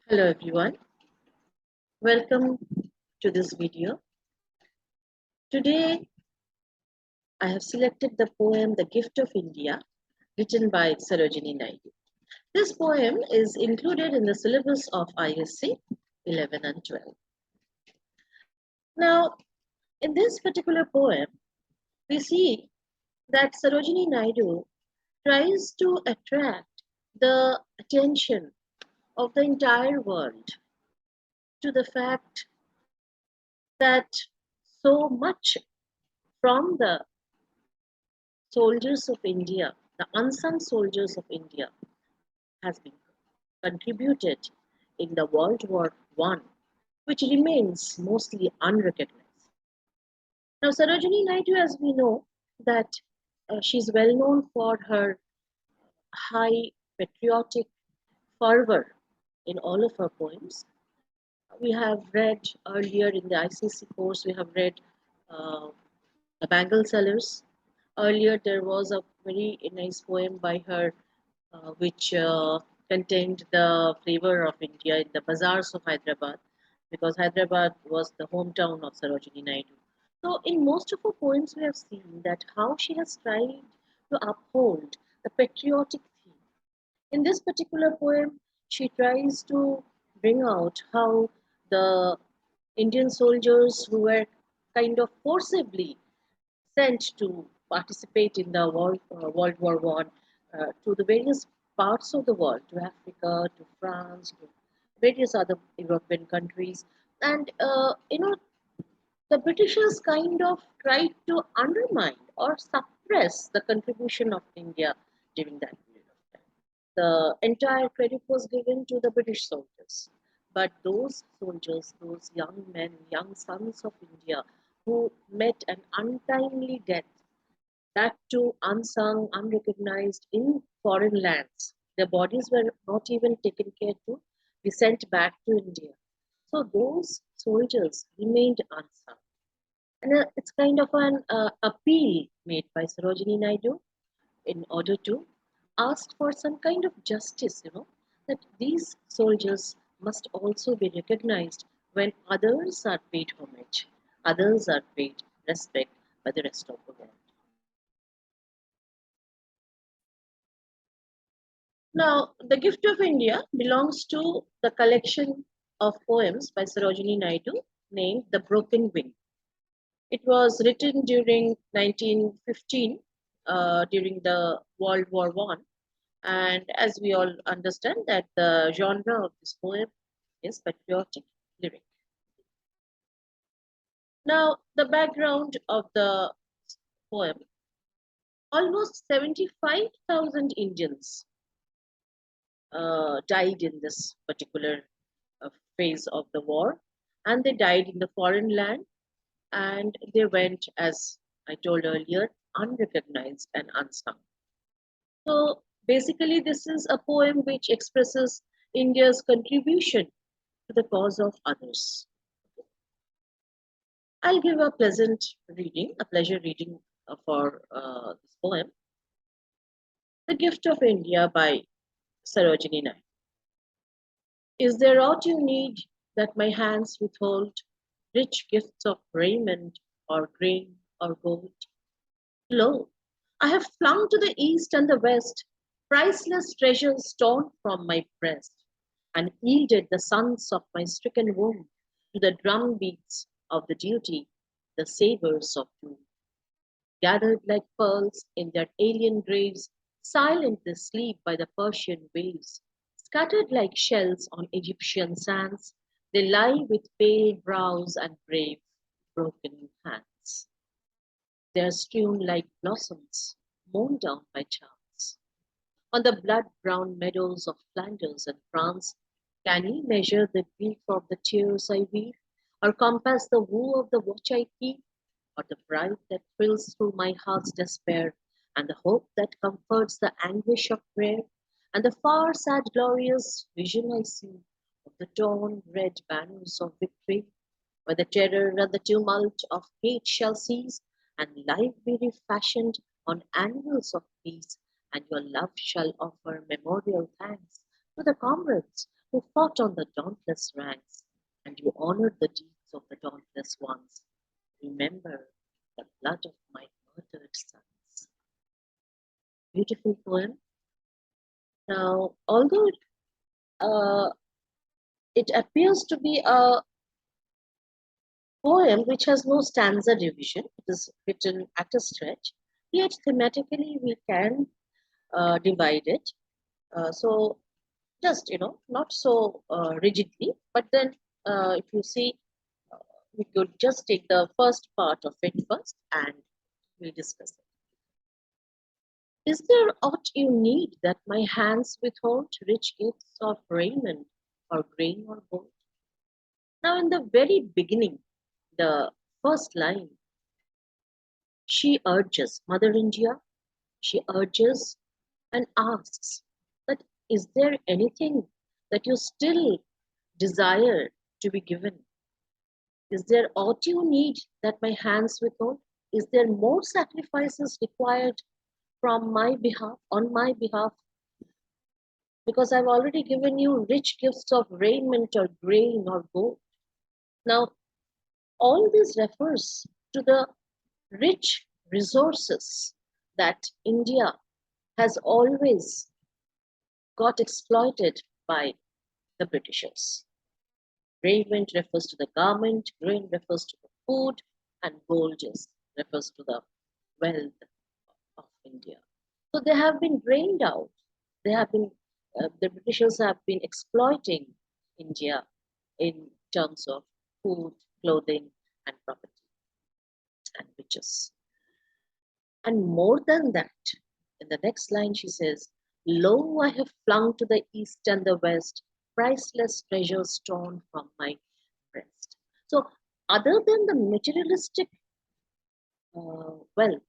Hello everyone, welcome to this video. Today I have selected the poem The Gift of India written by Sarojini Naidu. This poem is included in the syllabus of ISC 11 and 12. Now, in this particular poem, we see that Sarojini Naidu tries to attract the attention of the entire world to the fact that so much from the soldiers of India, the unsung soldiers of India, has been contributed in the World War I, which remains mostly unrecognized. Now, Sarojini Naidu, as we know, that she's well known for her high patriotic fervor in all of her poems. We have read earlier in the ICC course, we have read uh, The Bangle Sellers. Earlier, there was a very nice poem by her which contained the flavor of India in the bazaars of Hyderabad, because Hyderabad was the hometown of Sarojini Naidu. So, in most of her poems, we have seen that how she has tried to uphold the patriotic theme. In this particular poem, she tries to bring out how the Indian soldiers who were kind of forcibly sent to participate in the World War One to the various parts of the world, to Africa, to France, to various other European countries, and the Britishers kind of tried to undermine or suppress the contribution of India during that period of time. The entire credit was given to the British soldiers. But those soldiers, those young men, young sons of India, who met an untimely death, that too unsung, unrecognized in foreign lands. Their bodies were not even taken care to be sent back to India. So those soldiers remained unsung. And it's kind of an appeal made by Sarojini Naidu in order to ask for some kind of justice, that these soldiers must also be recognized when others are paid homage, others are paid respect by the rest of the world. Now, The Gift of India belongs to the collection of poems by Sarojini Naidu named The Broken Wing. It was written during 1915, during the World War One, and as we all understand that the genre of this poem is patriotic lyric. Now, the background of the poem: almost 75,000 Indians died in this particular phase of the war, and they died in the foreign land, and they went, as I told earlier, unrecognized and unsung. So basically, this is a poem which expresses India's contribution to the cause of others. I'll give a pleasure reading for this poem, The Gift of India by Sarojini Naidu. Is there aught you need that my hands withhold, rich gifts of raiment or grain or gold? Lo, I have flung to the east and the west priceless treasures torn from my breast, and yielded the sons of my stricken womb to the drum beats of the duty, the sabres of doom. Gathered like pearls in their alien graves, silent they sleep by the Persian waves. Scattered like shells on Egyptian sands, they lie with pale brows and brave, broken hands. They are strewn like blossoms mown down by chance. On the blood-brown meadows of Flanders and France, can ye measure the grief of the tears I weep, or compass the woe of the watch I keep, or the pride that thrills through my heart's despair, and the hope that comforts the anguish of prayer, and the far sad glorious vision I see of the torn red banners of victory, where the terror and the tumult of hate shall cease, and life be refashioned on anvils of peace, and your love shall offer memorial thanks to the comrades who fought on the dauntless ranks, and you honored the deeds of the dauntless ones. Remember the blood of my murdered sons. Beautiful poem. Now, although uh, it appears to be a poem which has no stanza division, it is written at a stretch, yet thematically we can divide it. So just, not so rigidly, but then if you see, uh, we could just take the first part of it first and we'll discuss it. Is there aught you need that my hands withhold, rich gifts of raiment or grain or gold? Now, in the very beginning, the first line, she urges, Mother India, she urges and asks that is there anything that you still desire to be given? Is there aught you need that my hands withhold? Is there more sacrifices required from my behalf, on my behalf? Because I've already given you rich gifts of raiment or grain or gold. Now, all this refers to the rich resources that India has always got exploited by the Britishers. Raiment refers to the garment, grain refers to the food, and gold refers to the wealth of India. So they have been drained out. They have been, the Britishers have been exploiting India in terms of food, clothing, and property and riches. And more than that, in the next line she says, lo, I have flung to the east and the west priceless treasures torn from my breast. So, other than the materialistic wealth,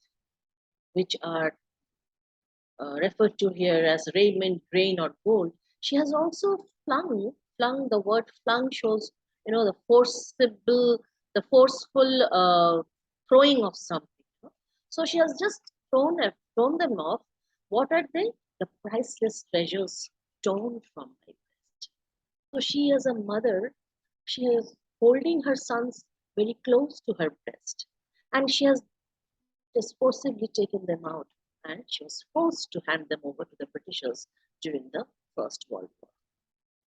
which are referred to here as raiment, grain, or gold, she has also flung. The word flung shows, the forceful throwing of something. So she has just thrown them off. What are they? The priceless treasures torn from my breast. So she, as a mother, she is holding her sons very close to her breast, and she has just forcibly taken them out, and she was forced to hand them over to the Britishers during the First World War.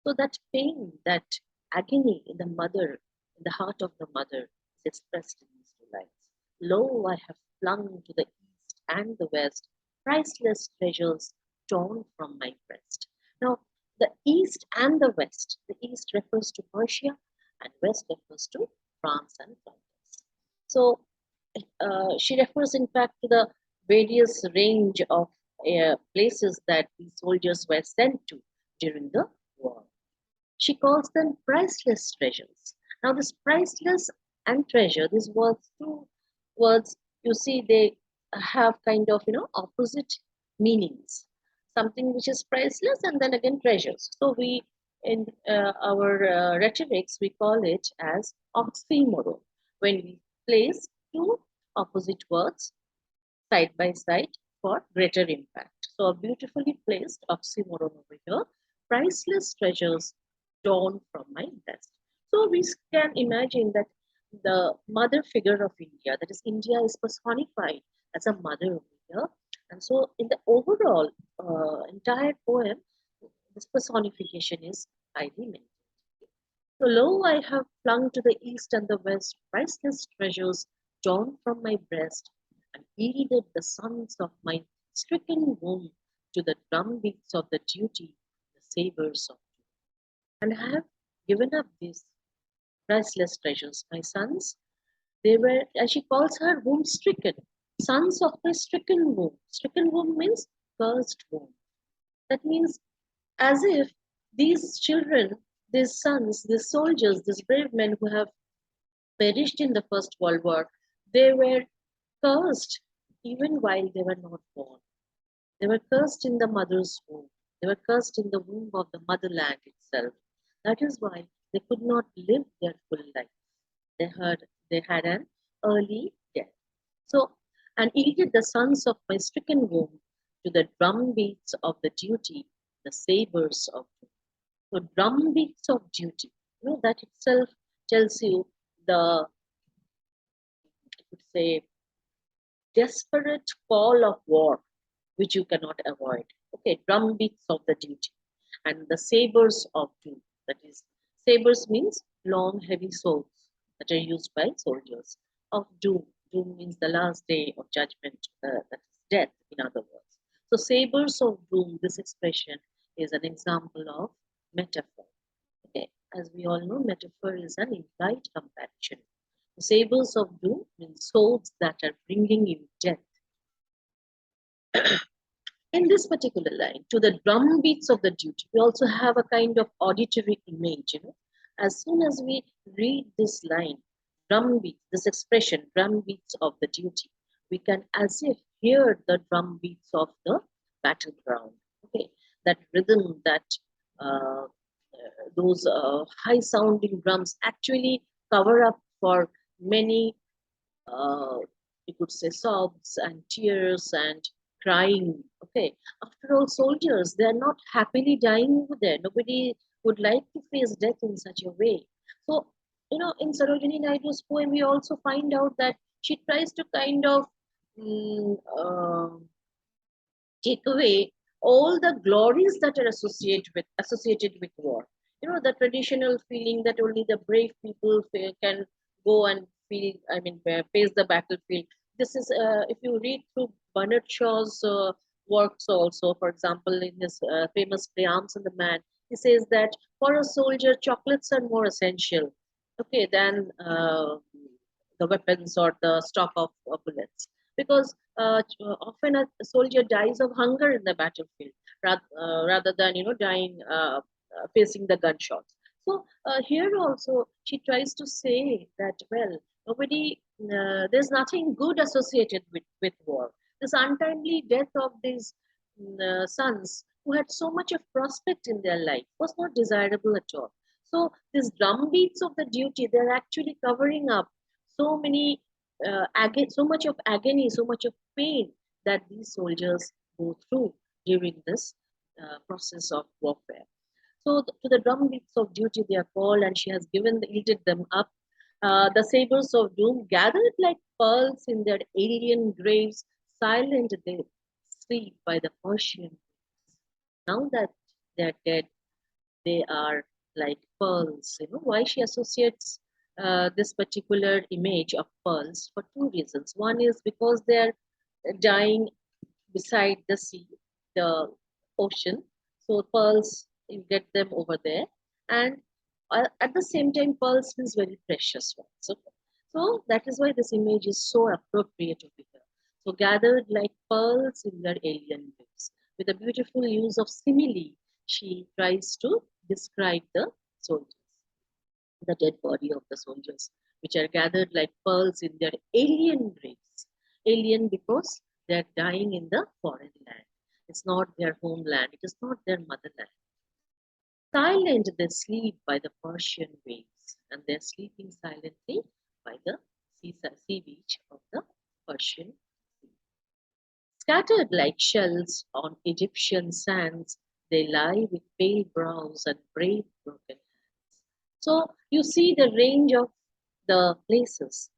So that pain, that agony in the heart of the mother, is expressed in these two lines. Lo, I have flung to the east and the west priceless treasures torn from my breast. Now, the east and the west, the east refers to Persia and west refers to France and Flanders. So she refers, in fact, to the various range of places that these soldiers were sent to during the war. She calls them priceless treasures. Now, this priceless and treasure, these words, two words, you see, they have kind of, opposite meanings. Something which is priceless and then again treasures. So we, in our rhetorics, we call it as oxymoron. When we place two opposite words side by side for greater impact. So a beautifully placed oxymoron over here. Priceless treasures torn from my breast. So we can imagine that the mother figure of India, that is, India is personified as a mother over here. And so in the overall entire poem, this personification is highly maintained. So lo, I have flung to the east and the west priceless treasures torn from my breast, and yielded the sons of my stricken womb to the drumbeats of the duty, the sabres of doom. And I have given up these priceless treasures. My sons, they were, as she calls her, womb stricken. Sons of my stricken womb. Stricken womb means cursed womb. That means as if these children, these sons, these soldiers, these brave men who have perished in the First World War, they were cursed even while they were not born. They were cursed in the mother's womb. They were cursed in the womb of the motherland itself. That is why they could not live their full life. They had an early death. So, and yielded the sons of my stricken womb to the drum beats of the duty, the sabres of doom. So drumbeats of duty, that itself tells you the, I could say, desperate call of war, which you cannot avoid. Okay, drumbeats of the duty, and the sabers of doom. That is, sabers means long, heavy swords that are used by soldiers. Of doom, doom means the last day of judgment, that is death, in other words. So, sabers of doom. This expression is an example of metaphor. Okay, as we all know, metaphor is an implied comparison. The sabers of doom means swords that are bringing you death. In this particular line, to the drum beats of the duty, we also have a kind of auditory image. As soon as we read this line, drum beats, this expression, drum beats of the duty, we can as if hear the drum beats of the battleground. Okay, that rhythm, that uh, those high sounding drums actually cover up for many, uh, you could say, sobs and tears and crying. Okay, after all, soldiers, they are not happily dying over there. Nobody would like to face death in such a way. So, in Sarojini Naidu's poem, we also find out that she tries to kind of mm, uh, take away all the glories that are associated with war. The traditional feeling that only the brave people can go and feel. I mean, face the battlefield. This is, if you read through Bernard Shaw's works, also, for example, in his famous play Arms and the Man, he says that for a soldier, chocolates are more essential, okay, than the weapons or the stock of bullets, because often a soldier dies of hunger in the battlefield, rather than dying facing the gunshots. So here also she tries to say that, well, nobody, there's nothing good associated with war. This untimely death of these sons who had so much of prospect in their life was not desirable at all. So these drumbeats of the duty, they're actually covering up so many, so much of agony, so much of pain that these soldiers go through during this process of warfare. So to the drum beats of duty they are called, and she has yielded them up. The sabers of doom gathered like pearls in their alien graves, silent they sleep by the Persian. Now that they're dead, they are like pearls. Why she associates this particular image of pearls? For two reasons. One is because they're dying beside the sea, the ocean. So pearls, you get them over there, and at the same time, pearls is very precious ones. So that is why this image is so appropriate over here. So gathered like pearls in their alien lips, with a beautiful use of simile, she tries to describe the soldiers, the dead body of the soldiers, which are gathered like pearls in their alien graves. Alien because they're dying in the foreign land. It's not their homeland, it is not their motherland. Silent they sleep by the Persian waves, and they're sleeping silently by the sea beach of the Persian Sea. Scattered like shells on Egyptian sands, they lie with pale brows and brave broken hands. So you see the range of the places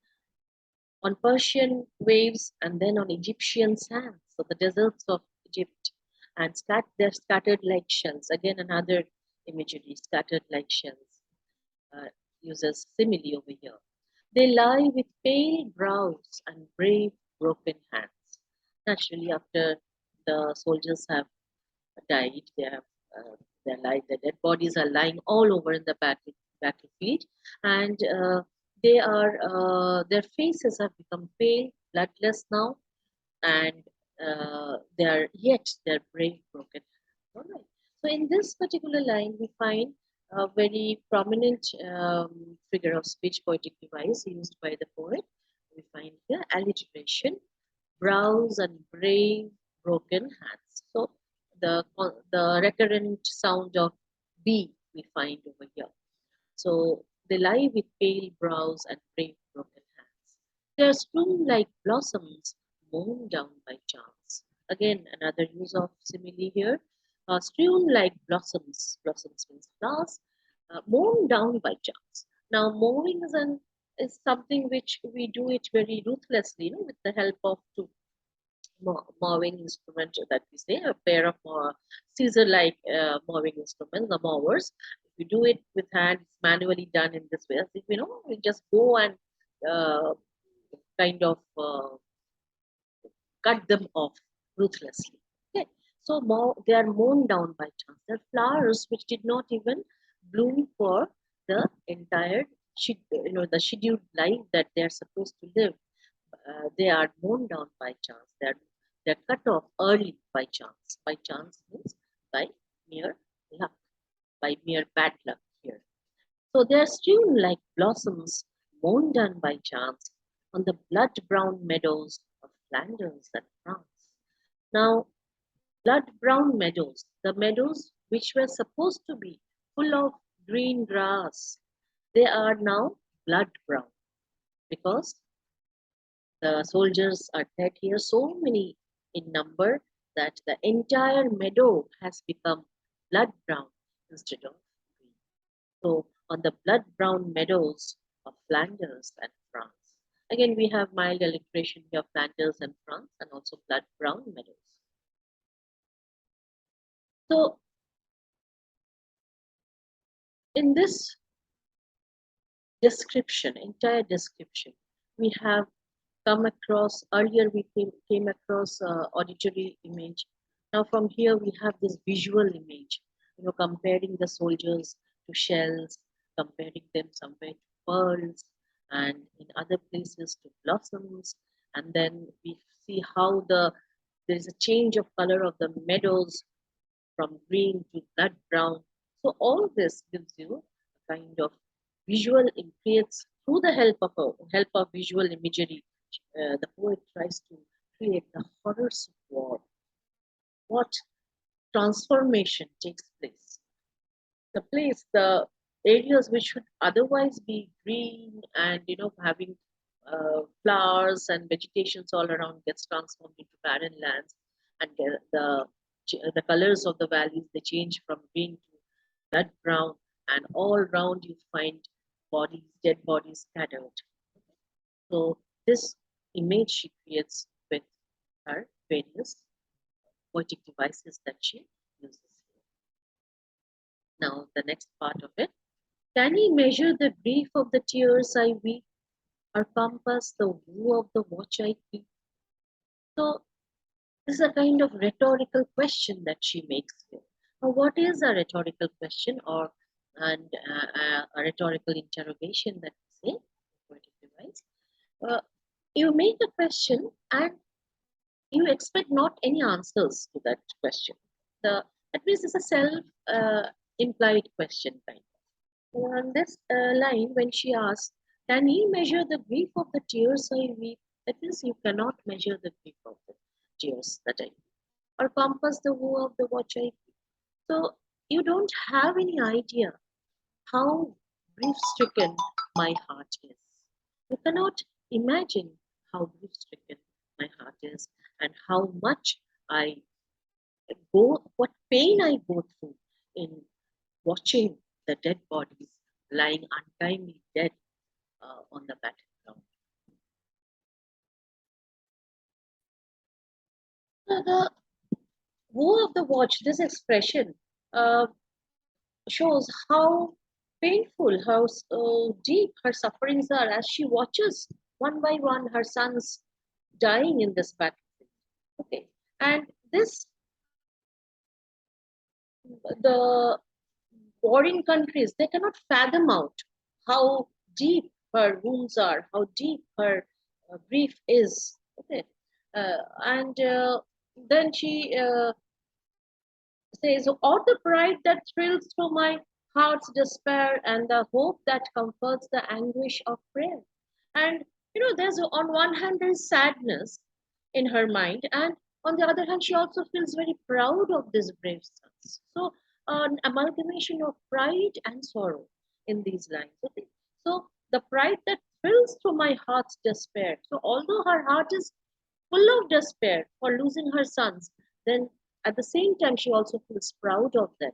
on Persian waves and then on Egyptian sands, so the deserts of Egypt, and they're scattered like shells. Again, another imagery, scattered like shells, uses simile over here. They lie with pale brows and brave broken hands. Naturally, after the soldiers have died, their dead bodies are lying all over in the battlefield, and their faces have become pale, bloodless now, and they're brave, broken. All right. So in this particular line, we find a very prominent figure of speech poetic device used by the poet. We find here alliteration, brows and brave, broken hands. So the recurrent sound of B we find over here. So they lie with pale brows and brave broken hands. They are strewn like blossoms mown down by chance. Again, another use of simile here. strewn like blossoms. Blossoms means flowers, mown down by chance. Now, mowing is something which we do it very ruthlessly, with the help of two mowing instrument that we say, a pair of scissor-like mowing instruments, the mowers. If we do it with hand, it's manually done in this way. As if, we just go and uh, kind of cut them off ruthlessly. Okay, so they are mown down by chance. They're flowers which did not even bloom for the entire, the scheduled life that they are supposed to live. They are mown down by chance. They're cut off early by chance. By chance means by mere luck, by mere bad luck here. So they are strewn like blossoms mown down by chance on the blood-brown meadows of Flanders and France. Now, blood-brown meadows, the meadows which were supposed to be full of green grass, they are now blood-brown because the soldiers are dead here, so many in number that the entire meadow has become blood brown instead of green. So, on the blood brown meadows of Flanders and France. Again, we have mild alliteration here, Flanders and France, and also blood brown meadows. So, in this description, entire description, we have come across, earlier we came across auditory image. Now from here we have this visual image, comparing the soldiers to shells, comparing them somewhere to pearls, and in other places to blossoms. And then we see how there is a change of color of the meadows from green to blood brown. So all this gives you a kind of visual, it creates through the help of visual imagery. The poet tries to create the horrors of war. What transformation takes place? The areas which should otherwise be green and having flowers and vegetations all around gets transformed into barren lands, and the colors of the valleys they change from green to blood brown, and all round you find dead bodies scattered. So this image she creates with her various poetic devices that she uses here. Now the next part of it. Can he measure the grief of the tears I weep, or compass the woe of the watch I keep? So this is a kind of rhetorical question that she makes here. Now, what is a rhetorical question a rhetorical interrogation that we say, poetic device? You make a question and you expect not any answers to that question. That means it's a self-implied question kind of. On this line, when she asks, "Can he measure the grief of the tears I weep?" That means you cannot measure the grief of the tears that I weep, or compass the woe of the watch I keep. So you don't have any idea how grief-stricken my heart is. You cannot imagine how grief-stricken my heart is and how much what pain I go through in watching the dead bodies lying untimely dead on the battleground. So the woe of the watch, this expression uh, shows how painful, how deep her sufferings are as she watches one by one her sons dying in this battlefield. Okay, and the warring countries, they cannot fathom out how deep her wounds are, how deep her grief is. Okay, and then she says, "Or the pride that thrills through my heart's despair, and the hope that comforts the anguish of prayer." And there's on one hand there's sadness in her mind, and on the other hand, she also feels very proud of these brave sons. So an amalgamation of pride and sorrow in these lines. Okay, so the pride that thrills through my heart's despair. So although her heart is full of despair for losing her sons, then at the same time, she also feels proud of them,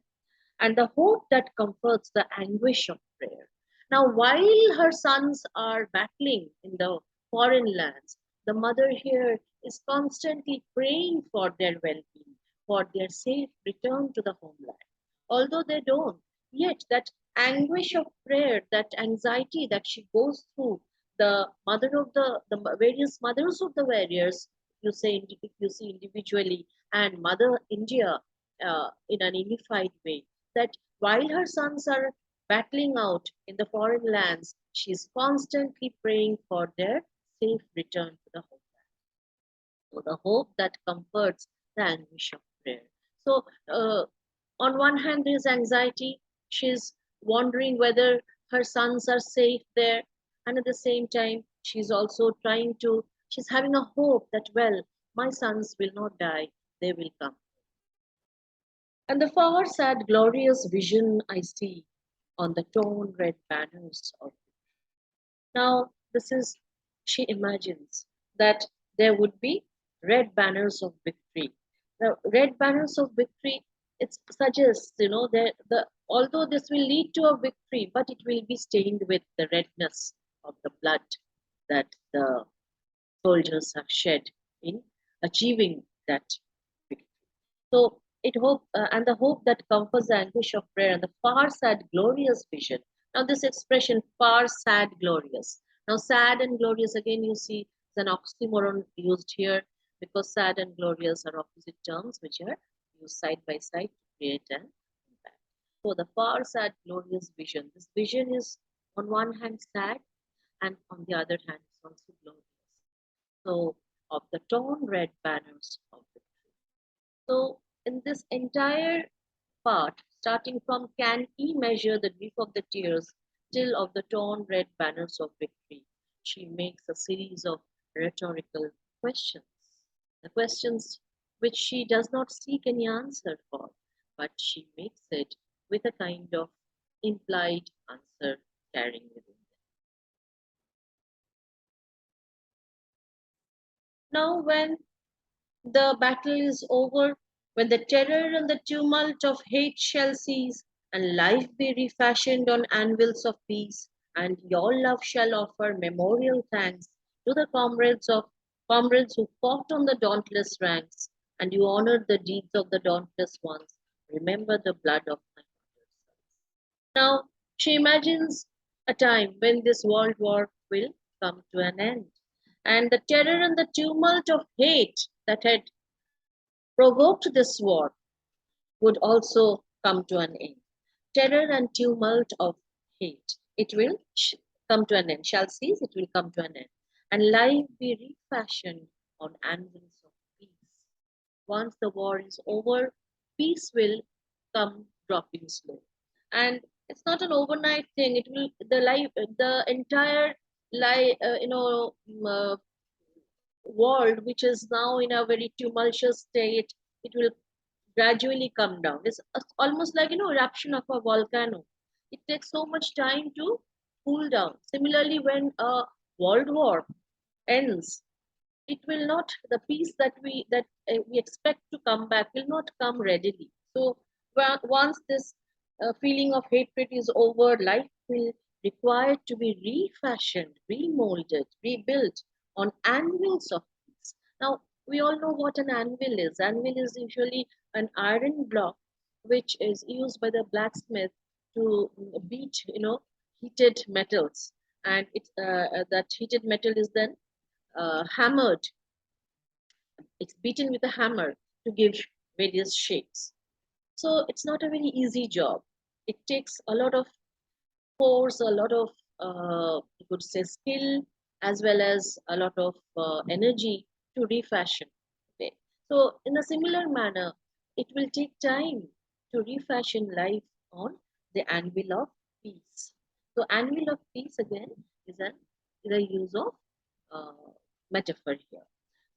and the hope that comforts the anguish of prayer. Now, while her sons are battling in the foreign lands, the mother here is constantly praying for their well being, for their safe return to the homeland. Although they don't, yet that anguish of prayer, that anxiety that she goes through, the mother of the various mothers of the warriors, if you see individually, and Mother India in an unified way, that while her sons are battling out in the foreign lands, she is constantly praying for their safe return to the homeland. So the hope that comforts the anguish of prayer. So on one hand, there is anxiety. She's wondering whether her sons are safe there, and at the same time, she's also she's having a hope that, well, my sons will not die, they will come. And the far sad glorious vision I see on the torn red banners of. Now, she imagines that there would be red banners of victory. The red banners of victory, it suggests, although this will lead to a victory, but it will be stained with the redness of the blood that the soldiers have shed in achieving that victory. So and the hope that comforts the anguish of prayer and the far sad glorious vision. Now this expression far sad glorious. Now sad and glorious again you see is an oxymoron used here because sad and glorious are opposite terms which are used side by side to create an impact. So the far sad glorious vision. This vision is on one hand sad and on the other hand is also glorious. So of the torn red banners of victory. So in this entire part, starting from can he measure the grief of the tears till of the torn red banners of victory, she makes a series of rhetorical questions. The questions which she does not seek any answer for, but she makes it with a kind of implied answer carrying within them. Now, when the battle is over, when the terror and the tumult of hate shall cease, and life be refashioned on anvils of peace, and your love shall offer memorial thanks to the comrades who fought on the dauntless ranks, and you honored the deeds of the dauntless ones. Remember the blood of my mother's sons. Now she imagines a time when this world war will come to an end. And the terror and the tumult of hate that had provoked this war would also come to an end. Terror and tumult of hate, it will come to an end, shall cease, it will come to an end. And life be refashioned on anvils of peace. Once the war is over, peace will come dropping slow. And it's not an overnight thing. It will the entire life, world, which is now in a very tumultuous state, it will gradually come down. It's almost like eruption of a volcano. It takes so much time to cool down. Similarly, when a world war ends, it will not the peace that we expect to come back will not come readily. So once this feeling of hatred is over, life will require to be refashioned, remolded, rebuilt on anvils of peace. Now we all know what an anvil is. Anvil is usually an iron block which is used by the blacksmith to beat heated metals, and that heated metal is then hammered. It's beaten with a hammer to give various shapes. So it's not a very easy job. It takes a lot of force, a lot of you could say skill, as well as a lot of energy to refashion. Okay. So in a similar manner, it will take time to refashion life on the anvil of peace. So anvil of peace again is a use of metaphor here.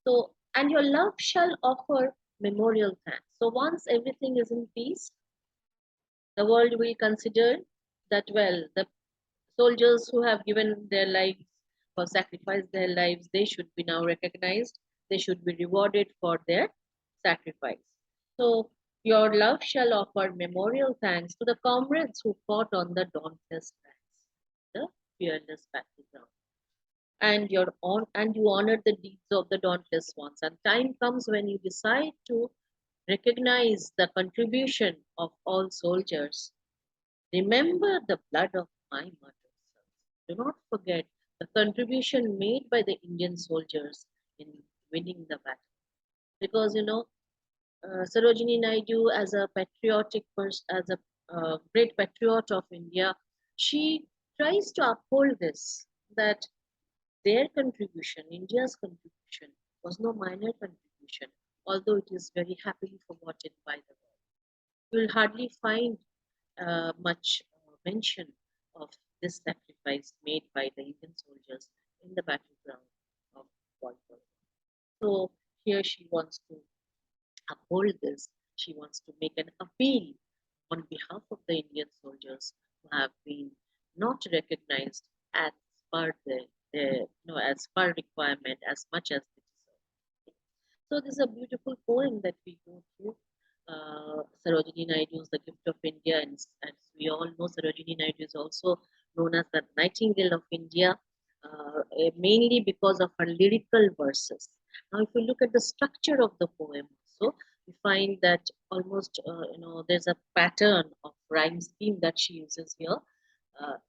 So, and your love shall offer memorial thanks. So once everything is in peace, the world will consider that, well, the soldiers who have given their lives or sacrificed their lives, they should be now recognized. They should be rewarded for their sacrifice. So, your love shall offer memorial thanks to the comrades who fought on the dauntless ranks, the fearless battleground. And you honor the deeds of the dauntless ones. And time comes when you decide to recognize the contribution of all soldiers. Remember the blood of my martyrs. Do not forget the contribution made by the Indian soldiers in winning the battle. Because Sarojini Naidu, as a patriotic person, as a great patriot of India, she tries to uphold this, that their contribution, India's contribution, was no minor contribution, although it is very happily forgotten by the world. You will hardly find much mention of this sacrifice made by the Indian soldiers in the battleground of World War I. So here she wants to uphold this. She wants to make an appeal on behalf of the Indian soldiers who have been not recognized as per as per requirement as much as they deserve. So this is a beautiful poem that we go through. Sarojini Naidu's The Gift of India, and as we all know, Sarojini Naidu is also known as the Nightingale of India, mainly because of her lyrical verses. Now, if we look at the structure of the poem, also, we find that almost, there's a pattern of rhyme scheme that she uses here.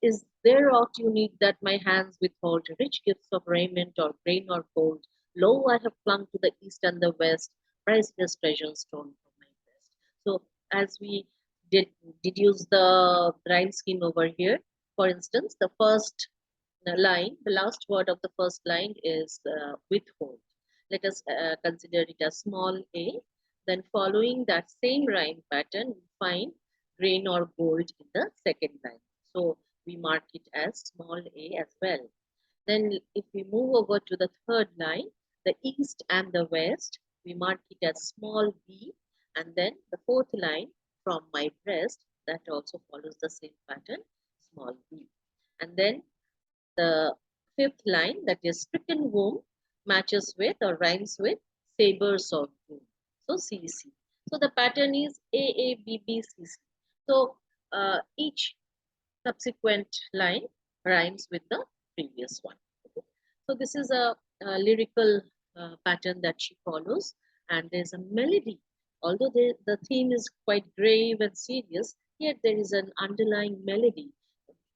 Is there aught you need that my hands withhold, rich gifts of raiment or grain or gold? Lo, I have flung to the east and the west, priceless treasures torn from my breast. So, as we did deduce the rhyme scheme over here, for instance, the first line, the last word of the first line is withhold. Let us consider it as small a. Then, following that same rhyme pattern, we find grain or gold in the second line. So, we mark it as small a as well. Then, if we move over to the third line, the east and the west, we mark it as small b. And then the fourth line, from my breast, that also follows the same pattern, small b. And then the fifth line, that is stricken womb, matches with or rhymes with sabers of doom. So CC. So the pattern is AABBCC. So each subsequent line rhymes with the previous one. So this is a lyrical pattern that she follows, and there's a melody. Although the theme is quite grave and serious, yet there is an underlying melody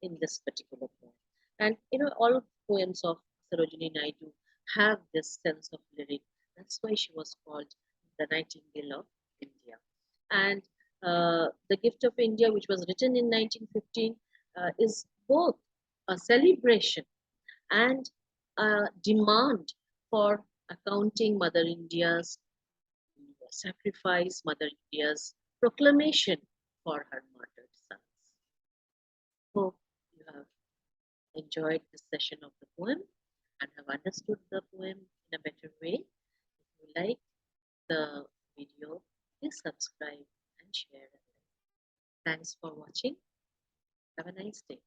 in this particular poem. And all poems of Sarojini Naidu have this sense of lyric. That's why she was called the Nightingale of India. And The Gift of India, which was written in 1915, is both a celebration and a demand for accounting Mother India's sacrifice, Mother India's proclamation for her martyred sons. Hope you have enjoyed this session of the poem and have understood the poem in a better way. If you like the video, please subscribe and share. Thanks for watching. Have a nice day.